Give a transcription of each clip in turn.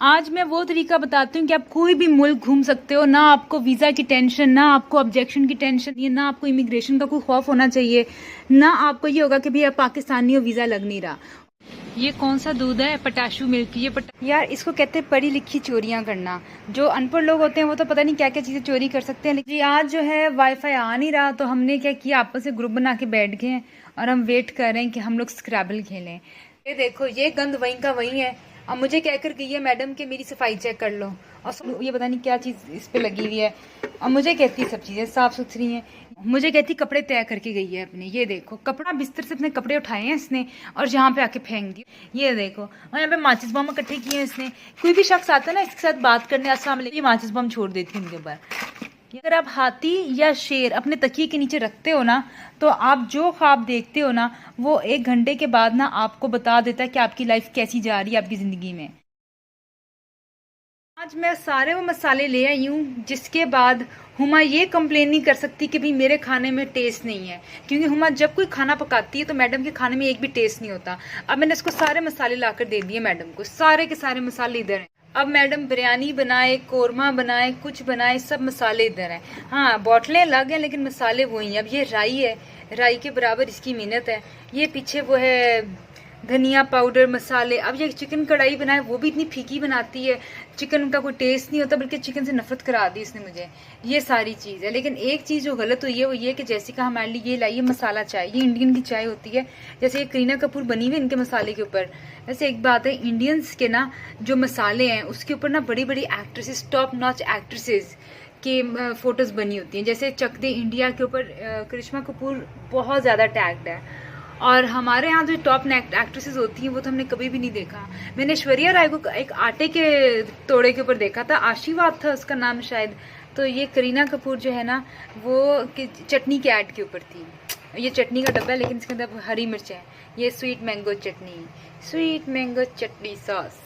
आज मैं वो तरीका बताती हूँ कि आप कोई भी मुल्क घूम सकते हो, ना आपको वीज़ा की टेंशन, ना आपको ऑब्जेक्शन की टेंशन, ये ना आपको इमिग्रेशन का कोई खौफ होना चाहिए, ना आपको ये होगा कि भाई आप पाकिस्तानी हो, वीज़ा लग नहीं रहा। ये कौन सा दूध है? पटाशू मिल्क। यार इसको कहते हैं पढ़ी लिखी चोरियां करना। जो अनपढ़ लोग होते हैं वो तो पता नहीं क्या क्या चीज़ें चोरी कर सकते हैं। लेकिन आज जो है वाईफाई आ नहीं रहा, तो हमने क्या किया, आपस में ग्रुप बना के बैठ गए हैं और हम वेट कर रहे हैं कि हम लोग स्क्रैबल खेलें। ये देखो, ये गंद वहीं का वहीं है। अब मुझे कहकर गई है मैडम कि मेरी सफाई चेक कर लो, और ये पता नहीं क्या चीज़ इस पे लगी हुई है। और मुझे कहती है सब चीज़ें साफ सुथरी हैं, मुझे कहती कपड़े तय करके गई है अपने। ये देखो, कपड़ा बिस्तर से अपने कपड़े उठाए हैं इसने और यहाँ पे आके फेंक दिए। ये देखो, और यहाँ पे माचिस बम इकट्ठे किए हैं इसने। कोई भी शख्स आता है ना इसके साथ बात करने, अस्सलाम वालेकुम, ये माचिस बम छोड़ देती है उनके ऊपर। अगर आप हाथी या शेर अपने तकिए के नीचे रखते हो ना, तो आप जो ख्वाब देखते हो ना, वो 1 घंटे के बाद ना आपको बता देता है कि आपकी लाइफ कैसी जा रही है आपकी जिंदगी में। आज मैं सारे वो मसाले ले आई हूँ जिसके बाद हुमा ये कंप्लेन नहीं कर सकती कि भाई मेरे खाने में टेस्ट नहीं है, क्योंकि हुमा जब कोई खाना पकाती है तो मैडम के खाने में एक भी टेस्ट नहीं होता। अब मैंने इसको सारे मसाले लाकर दे दिए मैडम को, सारे के सारे मसाले इधर हैं। अब मैडम बिरयानी बनाए, कोरमा बनाए, कुछ बनाए, सब मसाले इधर हैं। हाँ, बोतलें अलग हैं लेकिन मसाले वही हैं। अब ये राई है, राई के बराबर इसकी मेहनत है। ये पीछे वो है धनिया पाउडर, मसाले। अब ये चिकन कढ़ाई बनाए, वो भी इतनी फीकी बनाती है, चिकन का कोई टेस्ट नहीं होता, बल्कि चिकन से नफरत करा दी इसने मुझे। ये सारी चीज़ है, लेकिन एक चीज़ जो गलत हुई है वो ये कि जैसिका हमारे लिए ये लाई है मसाला चाय। ये इंडियन की चाय होती है, जैसे ये करीना कपूर बनी हुई इनके मसाले के ऊपर। वैसे एक बात है, इंडियंस के ना जो मसाले हैं उसके ऊपर ना बड़ी बड़ी एक्ट्रेसेस, टॉप नॉच एक्ट्रेसेस के फोटोज बनी होती हैं। जैसे चक दे इंडिया के ऊपर करिश्मा कपूर बहुत ज़्यादा टैग्ड है, और हमारे यहाँ जो टॉप एक्ट्रेसेस होती हैं वो तो हमने कभी भी नहीं देखा। मैंने ऐश्वर्या राय को एक आटे के तोड़े के ऊपर देखा था, आशीर्वाद था उसका नाम शायद। तो ये करीना कपूर जो है ना, वो चटनी के ऐड के ऊपर थी। ये चटनी का डब्बा है लेकिन इसके अंदर हरी मिर्च है। ये स्वीट मैंगो चटनी, स्वीट मैंगो चटनी सॉस।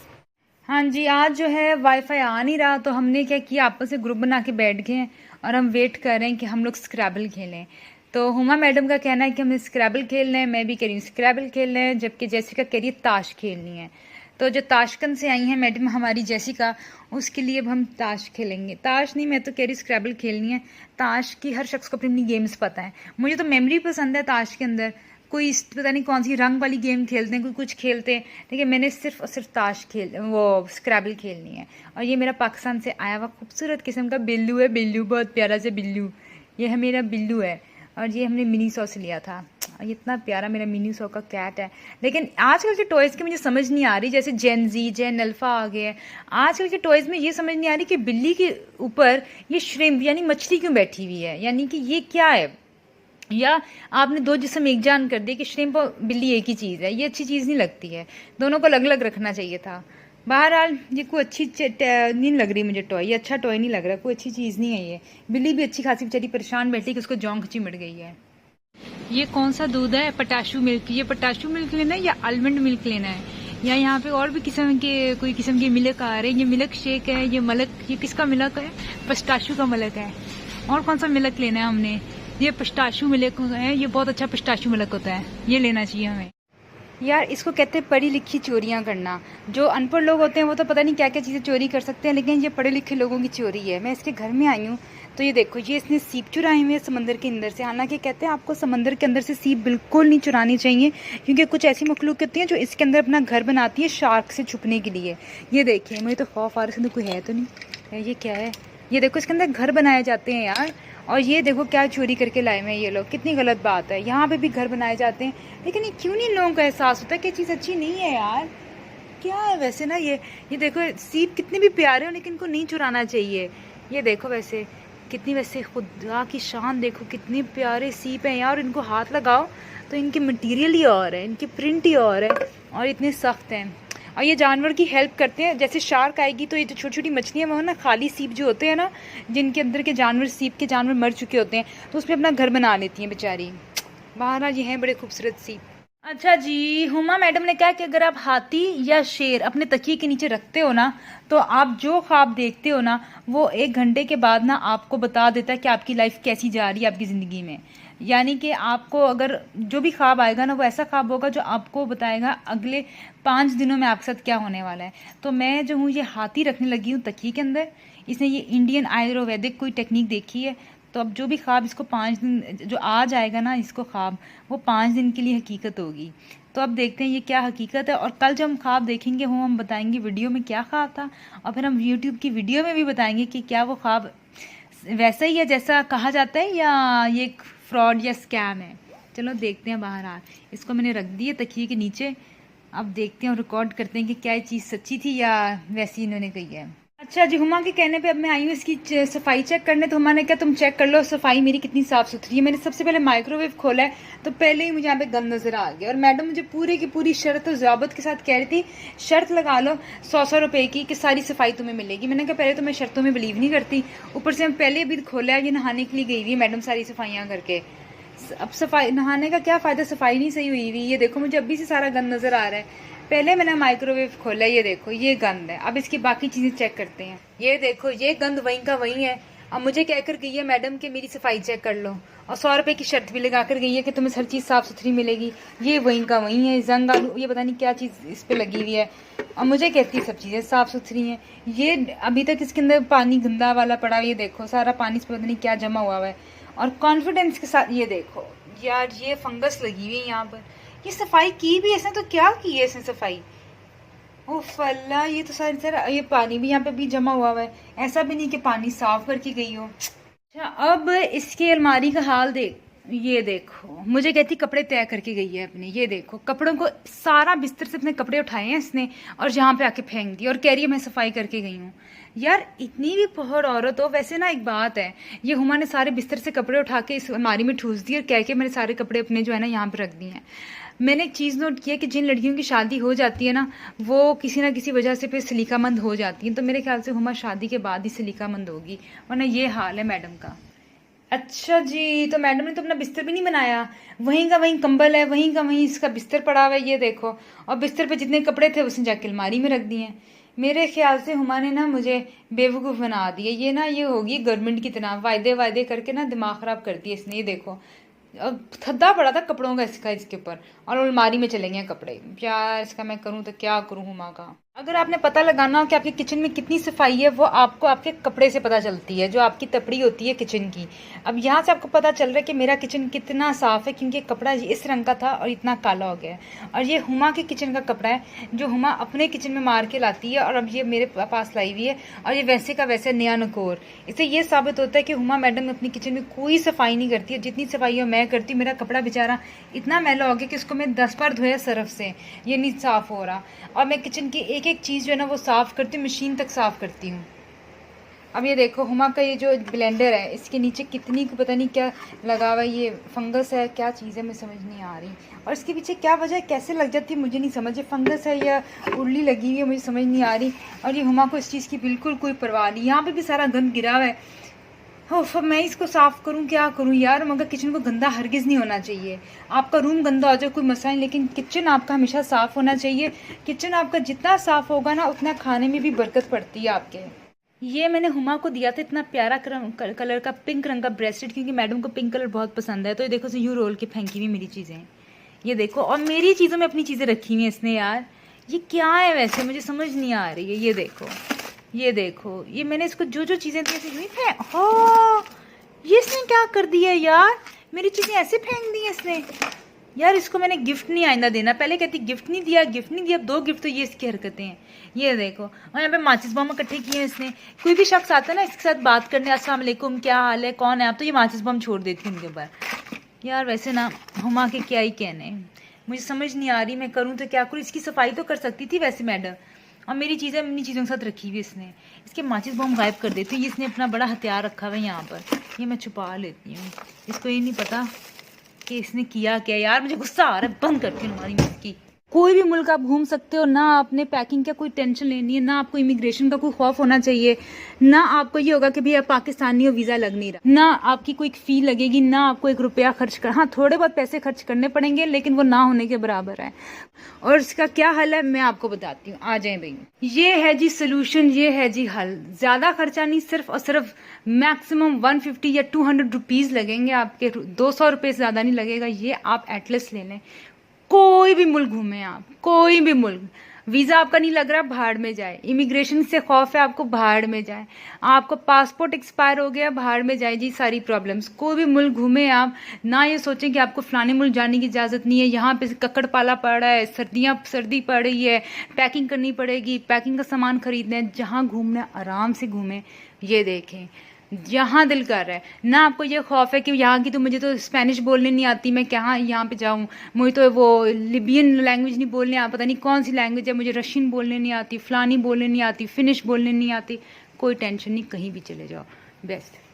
हाँ जी, आज जो है वाईफाई आ नहीं रहा, तो हमने क्या किया, आपस में ग्रुप बना के बैठ गए हैं और हम वेट कर रहे हैं कि हम लोग स्क्रैबल खेलें। तो हुमा मैडम का कहना है कि हमें स्क्रैबल खेलना है, मैं भी कह रही हूँ स्क्रैबल खेलना है, जबकि जेसिका कह रही है ताश खेलनी है। तो जो ताशकंद से आई हैं मैडम हमारी जेसिका, उसके लिए अब हम ताश खेलेंगे। ताश नहीं, मैं तो कह रही स्क्रैबल खेलनी है। ताश की हर शख्स को अपनी अपनी गेम्स पता है। मुझे तो मेमोरी पसंद है ताश के अंदर। कोई पता नहीं कौन सी रंग वाली गेम खेलते हैं, कोई कुछ खेलते हैं, लेकिन मैंने सिर्फ और सिर्फ ताश वो स्क्रैबल खेलनी है। और ये मेरा पाकिस्तान से आया हुआ खूबसूरत किस्म का बिल्लू है, बिल्लू बहुत प्यारा से बिल्लू। ये है मेरा बिल्लू है, और ये हमने मिनी सॉ से लिया था। ये इतना प्यारा मेरा मिनी सॉ का कैट है। लेकिन आजकल के टॉयज़ की मुझे समझ नहीं आ रही, जैसे जेन जी, जेन अल्फा आ गए हैं। आजकल के टॉयज़ में ये समझ नहीं आ रही कि बिल्ली के ऊपर ये श्रिम्प यानी मछली क्यों बैठी हुई है, यानी कि ये क्या है। या आपने दो जिस्म एक जान कर दिया कि श्रिम्प और बिल्ली एक ही चीज़ है। ये अच्छी चीज़ नहीं लगती है, दोनों को अलग अलग रखना चाहिए था। बहरहाल ये कोई अच्छी नहीं लग रही मुझे टॉय, ये अच्छा टॉय नहीं लग रहा, कोई अच्छी चीज़ नहीं है ये। बिल्ली भी अच्छी खासी बेचारी परेशान बैठी कि उसको जौं खची मिट गई है। ये कौन सा दूध है? पटाशू मिल्क। ये पटाशू मिल्क लेना है या आलमंड मिल्क लेना है, या यहाँ पे और भी किस्म के कोई किस्म के मिल्क आ रहे हैं। ये मिल्क शेक है, ये मलक, ये किसका मिल्क है? पिस्ताशू का मिल्क है। और कौन सा मिल्क लेना है हमने? ये पिस्ताशू मिल्क है, ये बहुत अच्छा पिस्ताशू मिल्क होता है, ये लेना चाहिए हमें। यार इसको कहते हैं पढ़ी लिखी चोरियां करना। जो अनपढ़ लोग होते हैं वो तो पता नहीं क्या क्या चीज़ें चोरी कर सकते हैं, लेकिन ये पढ़े लिखे लोगों की चोरी है। मैं इसके घर में आई हूँ तो ये देखो, ये इसने सीप चुराए हुए हैं समंदर के अंदर से। हालांकि कहते हैं आपको समंदर के अंदर से सीप बिल्कुल नहीं चुरानी चाहिए, क्योंकि कुछ ऐसी मखलूक होती हैं जो इसके अंदर अपना घर बनाती है शार्क से छुपने के लिए। ये देखिए, मुझे तो खौफ आ रहा है, इसके अंदर कोई है तो नहीं। ये क्या है? ये देखो, इसके अंदर घर बनाए जाते हैं यार। और ये देखो क्या चोरी करके लाए हुए हैं ये लोग, कितनी गलत बात है। यहाँ पे भी घर बनाए जाते हैं, लेकिन ये क्यों नहीं लोगों को एहसास होता है कि चीज़ अच्छी नहीं है यार। क्या है वैसे ना, ये देखो सीप कितने भी प्यारे हो, लेकिन इनको नहीं चुराना चाहिए। ये देखो वैसे कितनी, वैसे खुदा की शान देखो, कितने प्यारे सीप हैं यार। इनको हाथ लगाओ तो इनके मटेरियल ही और है, इनकी प्रिंट ही और है, और इतने सख्त हैं। और ये जानवर की हेल्प करते हैं। जैसे शार्क आएगी तो ये जो छोटी छोटी मछलियाँ वो ना, खाली सीप जो होते हैं ना, जिनके अंदर के जानवर, सीप के जानवर मर चुके होते हैं, तो उसमें अपना घर बना लेती हैं बेचारी। बहरहाल ये हैं बड़े खूबसूरत सीप। अच्छा जी, हुमा मैडम ने कहा कि अगर आप हाथी या शेर अपने तकिए के नीचे रखते हो ना, तो आप जो ख्वाब देखते हो ना, वो 1 घंटे के बाद ना आपको बता देता है कि आपकी लाइफ कैसी जा रही है आपकी ज़िंदगी में। यानी कि आपको अगर जो भी ख्वाब आएगा ना वो ऐसा ख्वाब होगा जो आपको बताएगा अगले 5 दिनों में आपके साथ क्या होने वाला है। तो मैं जो हूँ ये हाथी रखने लगी हूँ तकिए के अंदर। इसने ये इंडियन आयुर्वेदिक कोई टेक्निक देखी है, तो अब जो भी ख्वाब इसको 5 दिन जो आज आएगा ना इसको ख्वाब, वो 5 दिन के लिए हकीकत होगी। तो अब देखते हैं ये क्या हकीकत है, और कल जब हम ख्वाब देखेंगे वो हम बताएंगे वीडियो में क्या ख्वाब था, और फिर हम यूट्यूब की वीडियो में भी बताएंगे कि क्या वो ख्वाब वैसा ही है जैसा कहा जाता है या ये फ्रॉड या स्कैम है। चलो देखते हैं बाहर आ। इसको मैंने रख दिया तकिए के नीचे। अब देखते हैं और रिकॉर्ड करते हैं कि क्या ये चीज़ सच्ची थी या वैसी इन्होंने कही है। अच्छा जी, हुमा के कहने पे अब मैं आई हूँ इसकी सफाई चेक करने। तो हुमा ने कहा तुम चेक कर लो सफाई मेरी कितनी साफ़ सुथरी है। मैंने सबसे पहले माइक्रोवेव खोला है तो पहले ही मुझे यहाँ पे गंद नज़र आ गया, और मैडम मुझे पूरी की पूरी शर्त और ज़वाबत के साथ कह रही थी शर्त लगा लो 100 रुपये की कि सारी सफाई तुम्हें मिलेगी। मैंने कहा पहले तो मैं शर्तों में बिलीव नहीं करती, ऊपर से हम पहले भी खोला है, ये नहाने के लिए गई हुई है मैडम सारी सफाइयाँ करके। अब सफाई नहाने का क्या फ़ायदा, सफाई नहीं सही हुई हुई। ये देखो मुझे अभी से सारा गंद नज़र आ रहा है। पहले मैंने माइक्रोवेव खोला, ये देखो ये गंद है। अब इसकी बाकी चीज़ें चेक करते हैं। ये देखो ये गंद वहीं का वहीं है। अब मुझे कहकर गई है मैडम कि मेरी सफाई चेक कर लो, और 100 रुपये की शर्त भी लगा कर गई है कि तुम्हें हर चीज़ साफ़ सुथरी मिलेगी। ये वहीं का वहीं है, जंग आलू ये पता नहीं क्या चीज़ इस पर लगी हुई है, और मुझे कहती है सब चीज़ें साफ़ सुथरी हैं। ये अभी तक इसके अंदर पानी गंदा वाला पड़ा है, ये देखो सारा पानी इस पर पता नहीं क्या जमा हुआ है। और कॉन्फिडेंस के साथ ये देखो यार ये फंगस लगी हुई है यहाँ पर। ये सफाई की भी इसने तो क्या की है इसने सफाई, ओ फल्ला ये तो सारा ये पानी भी यहाँ पे भी जमा हुआ है। ऐसा भी नहीं कि पानी साफ करके गई हो। अच्छा अब इसकी अलमारी का हाल देख, ये देखो मुझे कहती कपड़े तय करके गई है अपने। ये देखो कपड़ों को सारा बिस्तर से अपने कपड़े उठाए हैं इसने और यहाँ पे आके फेंक दिए और कह रही है मैं सफाई करके गई हूँ। यार इतनी भी पहड़ औरत हो। वैसे ना एक बात है, ये हुमा ने सारे बिस्तर से कपड़े उठा के इस अलमारी में ठूस दिए और कह के मैंने सारे कपड़े अपने जो है ना यहाँ पे रख दिए हैं। मैंने एक चीज़ नोट किया कि जिन लड़कियों की शादी हो जाती है ना वो किसी ना किसी वजह से फिर सलीकामंद हो जाती हैं। तो मेरे ख्याल से हुमा शादी के बाद ही सलीकामंद होगी, वरना ये हाल है मैडम का। अच्छा जी, तो मैडम ने तो अपना बिस्तर भी नहीं बनाया, वहीं का वहीं कंबल है, वहीं का वहीं इसका बिस्तर पड़ा हुआ है। ये देखो, और बिस्तर पे जितने कपड़े थे उसने जाके अलमारी में रख दिए हैं। मेरे ख्याल से हुमा ने ना मुझे बेवकूफ़ बना दिया। ये ना ये होगी गवर्नमेंट की तरह वायदे वायदे करके ना दिमाग ख़राब कर दिया इसने। ये देखो अब थद्दा पड़ा था कपड़ों का इसका इसके ऊपर, और अलमारी में चले गए कपड़े। यार इसका मैं करूँ तो क्या करूँ हुमा का। अगर आपने पता लगाना हो कि आपके किचन में कितनी सफाई है वो आपको आपके कपड़े से पता चलती है, जो आपकी तपड़ी होती है किचन की। अब यहाँ से आपको पता चल रहा है कि मेरा किचन कितना साफ़ है, क्योंकि कपड़ा इस रंग का था और इतना काला हो गया है। और ये हुमा के किचन का कपड़ा है जो हुमा अपने किचन में मार के लाती है, और अब ये मेरे पास लाई हुई है, और ये वैसे का वैसे नया नकोर। इससे ये साबित होता है कि हुमा मैडम अपनी किचन में कोई सफाई नहीं करती है। जितनी सफाई मैं करती हूँ, मेरा कपड़ा बेचारा इतना मैला हो गया कि उसको मैं 10 बार धोया सर्फ से, ये नहीं साफ़ हो रहा। और मैं किचन की एक एक चीज़ जो है ना वो साफ़ करती हूँ, मशीन तक साफ़ करती हूँ। अब ये देखो हुमा का ये जो ब्लेंडर है इसके नीचे कितनी को पता नहीं क्या लगा हुआ है, ये फंगस है क्या चीज़ है मैं समझ नहीं आ रही। और इसके पीछे क्या वजह है, कैसे लग जाती है मुझे नहीं समझ, ये फंगस है या उर्ली लगी हुई है मुझे समझ नहीं आ रही। और ये हुमा को इस चीज़ की बिल्कुल कोई परवाह नहीं। यहाँ पर भी सारा गंद गिरा हुआ है। हो मैं इसको साफ़ करूं क्या करूं यार, मगर किचन को गंदा हरगिज़ नहीं होना चाहिए। आपका रूम गंदा हो जाए कोई मसला नहीं, लेकिन किचन आपका हमेशा साफ़ होना चाहिए। किचन आपका जितना साफ़ होगा ना उतना खाने में भी बरकत पड़ती है आपके। ये मैंने हुमा को दिया था इतना प्यारा कलर का पिंक रंग का ब्रेसलेट, क्योंकि मैडम को पिंक कलर बहुत पसंद है। तो ये देखो यूँ रोल के फेंकी हुई मेरी चीज़ें, ये देखो, और मेरी चीज़ों में अपनी चीज़ें रखी हुई हैं इसने। यार ये क्या है वैसे, मुझे समझ नहीं आ रही है। ये देखो ये देखो, ये मैंने इसको जो जो चीज़ें दी ऐसे यूँ फेंक, हो ये इसने क्या कर दिया यार, मेरी चीज़ें ऐसे फेंक दी इसने। यार इसको मैंने गिफ्ट नहीं आइंदा देना, पहले कहती गिफ्ट नहीं दिया गिफ्ट नहीं दिया, अब 2 गिफ्ट तो ये इसकी हरकतें हैं। ये देखो, और यहाँ पे माचिस बम इकट्ठे किए हैं इसने। कोई भी शख्स आता है ना इसके साथ बात करने, अस्सलाम वालेकुम क्या हाल है कौन है आप, तो ये माचिस बम छोड़ देती है उनके ऊपर। यार वैसे ना हुमा के क्या ही कहने, मुझे समझ नहीं आ रही मैं करूँ तो क्या करूँ। इसकी सफाई तो कर सकती थी वैसे मैडम, और मेरी चीज़ें अपनी चीज़ों के साथ रखी हुई इसने। इसके माचिस बम गायब कर देती हूँ, इसने अपना बड़ा हथियार रखा हुआ है यहाँ पर, ये मैं छुपा लेती हूँ। इसको ये नहीं पता कि इसने किया क्या। यार मुझे गुस्सा आ रहा है, बंद करती हूँ हमारी इसकी। कोई भी मुल्क आप घूम सकते हो, ना आपने पैकिंग का कोई टेंशन लेनी है, ना आपको इमिग्रेशन का कोई खौफ होना चाहिए, ना आपको ये होगा कि भैया पाकिस्तानी हो वीज़ा लग नहीं रहा, ना आपकी कोई फ़ी लगेगी, ना आपको 1 रुपया खर्च कर, हाँ थोड़े बहुत पैसे खर्च करने पड़ेंगे लेकिन वो ना होने के बराबर है। और इसका क्या हल है मैं आपको बताती हूँ, आ जाएं भाई। ये है जी सोल्यूशन, ये है जी हल। ज़्यादा खर्चा नहीं, सिर्फ और सिर्फ मैक्सिमम 150 या 200 रुपीज़ लगेंगे आपके, 200 रुपये से ज़्यादा नहीं लगेगा। ये आप एटलस ले लें, कोई भी मुल्क घूमें आप, कोई भी मुल्क। वीज़ा आपका नहीं लग रहा, भाड़ में जाए। इमिग्रेशन से खौफ है आपको, भाड़ में जाए। आपका पासपोर्ट एक्सपायर हो गया, भाड़ में जाए जी सारी प्रॉब्लम्स। कोई भी मुल्क घूमें आप, ना ये सोचें कि आपको फलाने मुल्क जाने की इजाज़त नहीं है, यहाँ पे कक्कड़ पाला पड़ा है, सर्दी पड़ रही है, पैकिंग करनी पड़ेगी, पैकिंग का सामान खरीदना है। जहाँ घूमना है आराम से घूमें, ये देखें जहाँ दिल कर रहा है। ना आपको ये खौफ है कि यहाँ की तो मुझे तो स्पेनिश बोलने नहीं आती, मैं कहाँ यहाँ पे जाऊँ, मुझे तो वो लिबियन लैंग्वेज नहीं बोलने पता नहीं कौन सी लैंग्वेज है, मुझे रशियन बोलने नहीं आती, फलानी बोलने नहीं आती, फिनिश बोलने नहीं आती। कोई टेंशन नहीं, कहीं भी चले जाओ, बेस्ट।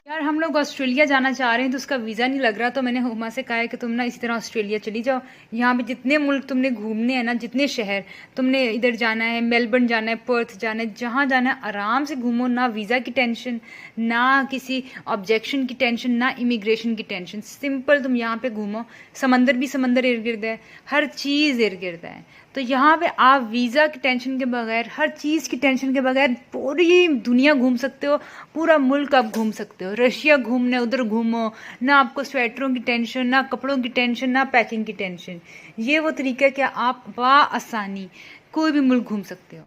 यार हम लोग ऑस्ट्रेलिया जाना चाह रहे हैं तो उसका वीज़ा नहीं लग रहा, तो मैंने हुमा से कहा है कि तुम ना इसी तरह ऑस्ट्रेलिया चली जाओ। यहाँ पे जितने मुल्क तुमने घूमने हैं ना, जितने शहर तुमने इधर जाना है, मेलबर्न जाना है, पर्थ जाना है, जहाँ जाना है आराम से घूमो। ना वीज़ा की टेंशन, ना किसी ऑब्जेक्शन की टेंशन, ना इमिग्रेशन की टेंशन। सिंपल तुम यहाँ पे घूमो, समंदर भी समंदर इर्द गिर्द है, हर चीज़ इर्द गिर्द है। तो यहाँ पे आप वीज़ा की टेंशन के बगैर, हर चीज़ की टेंशन के बगैर पूरी दुनिया घूम सकते हो, पूरा मुल्क आप घूम सकते हो। रशिया घूमना है उधर घूमो, ना आपको स्वेटरों की टेंशन, ना कपड़ों की टेंशन, ना पैकिंग की टेंशन। ये वो तरीका है कि आप बआसानी कोई भी मुल्क घूम सकते हो।